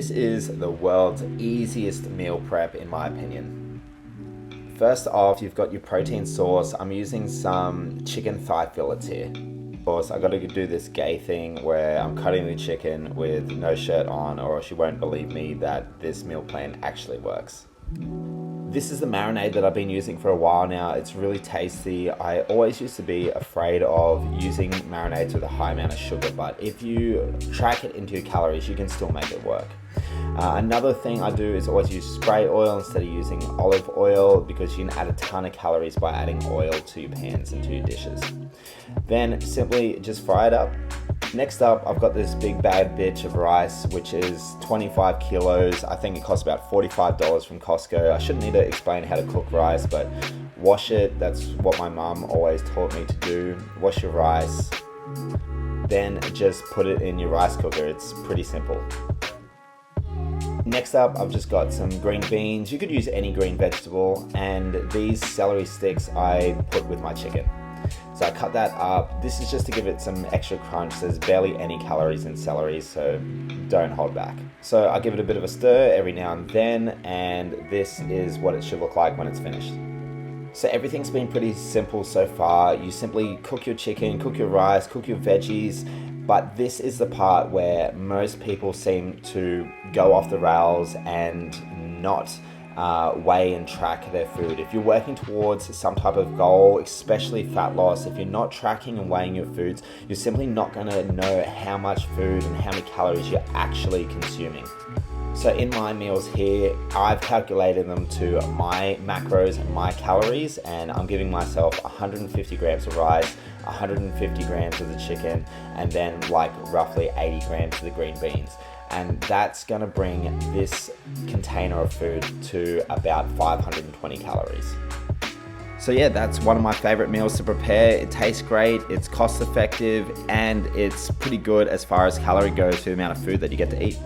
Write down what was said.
This is the world's easiest meal prep in my opinion. First off, you've got your protein source. I'm using some chicken thigh fillets here. Of course, I gotta do this gay thing where I'm cutting the chicken with no shirt on, or else you won't believe me that this meal plan actually works. This is the marinade that I've been using for a while now. It's really tasty. I always used to be afraid of using marinades with a high amount of sugar, but if you track it into your calories, you can still make it work. Another thing I do is always use spray oil instead of using olive oil, because you can add a ton of calories by adding oil to your pans and to your dishes. Then simply just fry it up. Next up, I've got this big bag bitch of rice, which is 25 kilos. I think it costs about $45 from Costco. I shouldn't need to explain how to cook rice, but wash it. That's what my mum always taught me to do. Wash your rice, then just put it in your rice cooker. It's pretty simple. Next up, I've just got some green beans. You could use any green vegetable, and these celery sticks I put with my chicken. So I cut that up. This is just to give it some extra crunch. There's barely any calories in celery, so don't hold back. So I give it a bit of a stir every now and then, and this is what it should look like when it's finished. So everything's been pretty simple so far. You simply cook your chicken, cook your rice, cook your veggies, but this is the part where most people seem to go off the rails and not weigh and track their food. If you're working towards some type of goal, especially fat loss, if you're not tracking and weighing your foods, you're simply not going to know how much food and how many calories you're actually consuming. So in my meals here, I've calculated them to my macros and my calories, and I'm giving myself 150 grams of rice, 150 grams of the chicken, and then like roughly 80 grams of the green beans. And that's gonna bring this container of food to about 520 calories. So yeah, that's one of my favorite meals to prepare. It tastes great, it's cost effective, and it's pretty good as far as calorie goes for the amount of food that you get to eat.